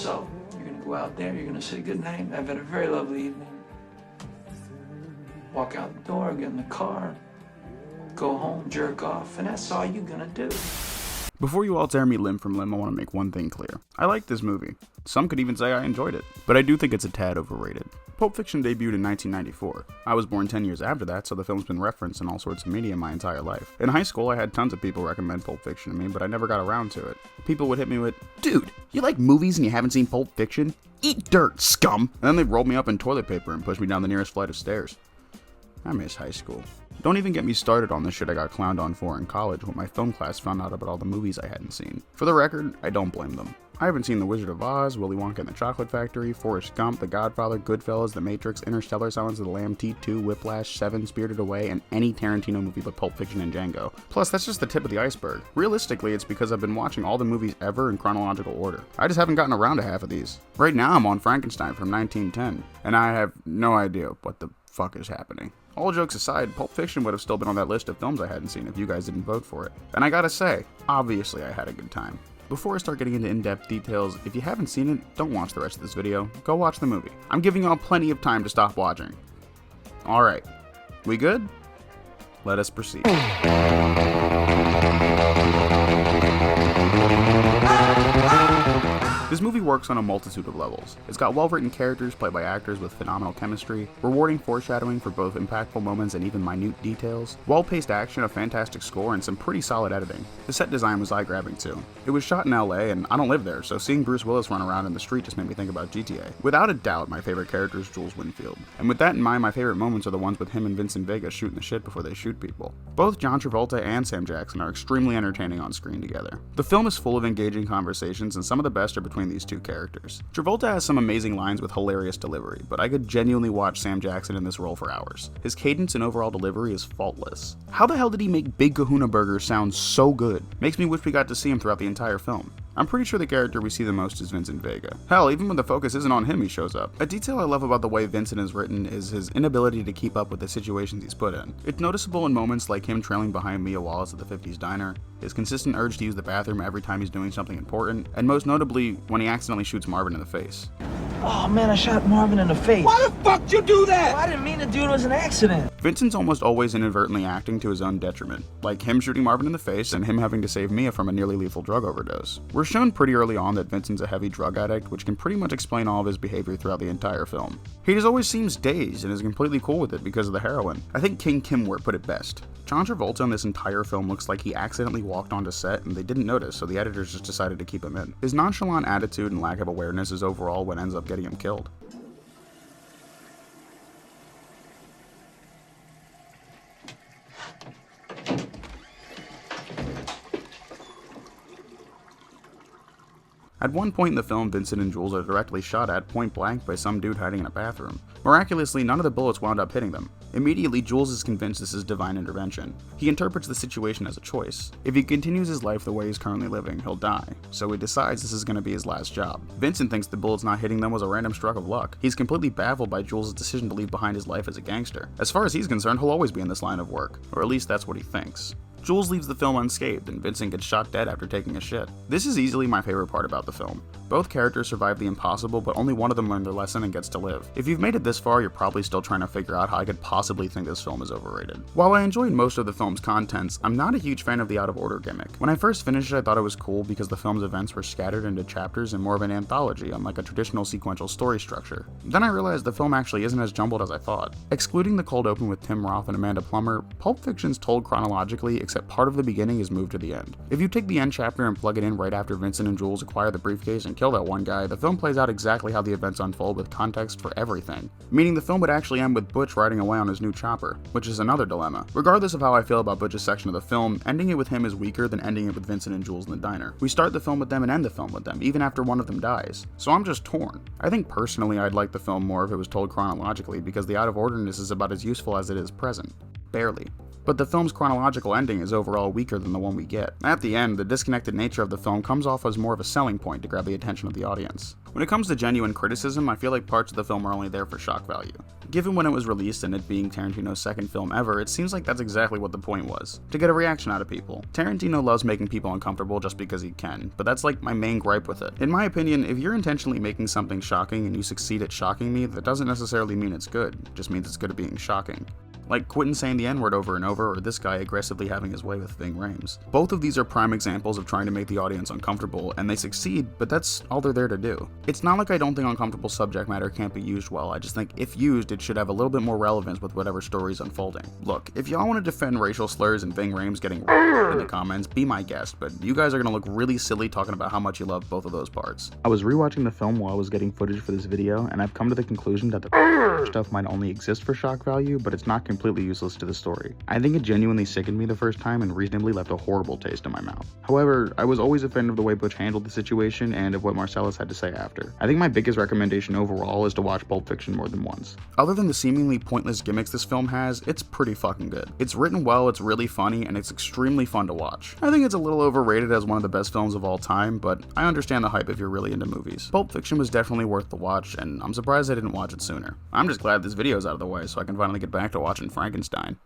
So, you're gonna go out there, you're gonna say goodnight, I've had a very lovely evening. Walk out the door, get in the car, go home, jerk off, and that's all you're gonna do. Before you all tear me limb from limb, I want to make one thing clear. I like this movie. Some could even say I enjoyed it, but I do think it's a tad overrated. Pulp Fiction debuted in 1994. I was born 10 years after that, so the film's been referenced in all sorts of media my entire life. In high school, I had tons of people recommend Pulp Fiction to me, but I never got around to it. People would hit me with, "Dude, you like movies and you haven't seen Pulp Fiction? Eat dirt, scum!" And then they'd roll me up in toilet paper and push me down the nearest flight of stairs. I miss high school. Don't even get me started on the shit I got clowned on for in college when my film class found out about all the movies I hadn't seen. For the record, I don't blame them. I haven't seen The Wizard of Oz, Willy Wonka and the Chocolate Factory, Forrest Gump, The Godfather, Goodfellas, The Matrix, Interstellar, Silence of the Lamb, T2, Whiplash, Seven, Spirited Away, and any Tarantino movie but Pulp Fiction and Django. Plus, that's just the tip of the iceberg. Realistically, it's because I've been watching all the movies ever in chronological order. I just haven't gotten around to half of these. Right now, I'm on Frankenstein from 1910, and I have no idea what the fuck is happening. All jokes aside, Pulp Fiction would have still been on that list of films I hadn't seen if you guys didn't vote for it. And I gotta say, obviously I had a good time. Before I start getting into in-depth details, if you haven't seen it, don't watch the rest of this video. Go watch the movie. I'm giving y'all plenty of time to stop watching. Alright, we good? Let us proceed. This movie works on a multitude of levels. It's got well-written characters played by actors with phenomenal chemistry, rewarding foreshadowing for both impactful moments and even minute details, well-paced action, a fantastic score, and some pretty solid editing. The set design was eye-grabbing too. It was shot in LA, and I don't live there, so seeing Bruce Willis run around in the street just made me think about GTA. Without a doubt, my favorite character is Jules Winfield. And with that in mind, my favorite moments are the ones with him and Vincent Vega shooting the shit before they shoot people. Both John Travolta and Sam Jackson are extremely entertaining on screen together. The film is full of engaging conversations, and some of the best are between these two characters. Travolta has some amazing lines with hilarious delivery, but I could genuinely watch Sam Jackson in this role for hours. His cadence and overall delivery is faultless. How the hell did he make Big Kahuna Burger sound so good? Makes me wish we got to see him throughout the entire film. I'm pretty sure the character we see the most is Vincent Vega. Hell, even when the focus isn't on him, he shows up. A detail I love about the way Vincent is written is his inability to keep up with the situations he's put in. It's noticeable in moments like him trailing behind Mia Wallace at the 50s diner, his consistent urge to use the bathroom every time he's doing something important, and most notably, when he accidentally shoots Marvin in the face. Oh man, I shot Marvin in the face. Why the fuck did you do that? Well, I didn't mean to do it, it was an accident. Vincent's almost always inadvertently acting to his own detriment, like him shooting Marvin in the face and him having to save Mia from a nearly lethal drug overdose. We're shown pretty early on that Vincent's a heavy drug addict, which can pretty much explain all of his behavior throughout the entire film. He just always seems dazed and is completely cool with it because of the heroin. I think King Kimwart put it best. John Travolta in this entire film looks like he accidentally walked onto set and they didn't notice, so the editors just decided to keep him in. His nonchalant attitude and lack of awareness is overall what ends up getting him killed. At one point in the film, Vincent and Jules are directly shot at point blank by some dude hiding in a bathroom. Miraculously, none of the bullets wound up hitting them. Immediately, Jules is convinced this is divine intervention. He interprets the situation as a choice. If he continues his life the way he's currently living, he'll die, so he decides this is going to be his last job. Vincent thinks the bullets not hitting them was a random stroke of luck. He's completely baffled by Jules' decision to leave behind his life as a gangster. As far as he's concerned, he'll always be in this line of work, or at least that's what he thinks. Jules leaves the film unscathed, and Vincent gets shot dead after taking a shit. This is easily my favorite part about the film. Both characters survive the impossible, but only one of them learned their lesson and gets to live. If you've made it this far, you're probably still trying to figure out how I could possibly think this film is overrated. While I enjoyed most of the film's contents, I'm not a huge fan of the out-of-order gimmick. When I first finished it, I thought it was cool because the film's events were scattered into chapters and more of an anthology, unlike a traditional sequential story structure. Then I realized the film actually isn't as jumbled as I thought. Excluding the cold open with Tim Roth and Amanda Plummer, Pulp Fiction's told chronologically, except part of the beginning is moved to the end. If you take the end chapter and plug it in right after Vincent and Jules acquire the briefcase and kill that one guy, the film plays out exactly how the events unfold with context for everything. Meaning the film would actually end with Butch riding away on his new chopper, which is another dilemma. Regardless of how I feel about Butch's section of the film, ending it with him is weaker than ending it with Vincent and Jules in the diner. We start the film with them and end the film with them, even after one of them dies. So I'm just torn. I think personally I'd like the film more if it was told chronologically because the out of orderness is about as useful as it is present. Barely. but the film's chronological ending is overall weaker than the one we get. At the end, the disconnected nature of the film comes off as more of a selling point to grab the attention of the audience. When it comes to genuine criticism, I feel like parts of the film are only there for shock value. Given when it was released and it being Tarantino's second film ever, it seems like that's exactly what the point was, to get a reaction out of people. Tarantino loves making people uncomfortable just because he can, but that's like my main gripe with it. In my opinion, if you're intentionally making something shocking and you succeed at shocking me, that doesn't necessarily mean it's good, it just means it's good at being shocking. Like Quentin saying the N-word over and over, or this guy aggressively having his way with Ving Rhames. Both of these are prime examples of trying to make the audience uncomfortable, and they succeed, but that's all they're there to do. It's not like I don't think uncomfortable subject matter can't be used well, I just think if used, it should have a little bit more relevance with whatever story's unfolding. Look, if y'all want to defend racial slurs and Ving Rhames getting in the comments, be my guest, but you guys are gonna look really silly talking about how much you love both of those parts. I was rewatching the film while I was getting footage for this video, and I've come to the conclusion that the stuff might only exist for shock value, but it's not completely useless to the story. I think it genuinely sickened me the first time and reasonably left a horrible taste in my mouth. However, I was always offended of the way Butch handled the situation and of what Marcellus had to say after. I think my biggest recommendation overall is to watch Pulp Fiction more than once. Other than the seemingly pointless gimmicks this film has, it's pretty fucking good. It's written well, it's really funny, and it's extremely fun to watch. I think it's a little overrated as one of the best films of all time, but I understand the hype if you're really into movies. Pulp Fiction was definitely worth the watch, and I'm surprised I didn't watch it sooner. I'm just glad this video's out of the way so I can finally get back to watching Frankenstein.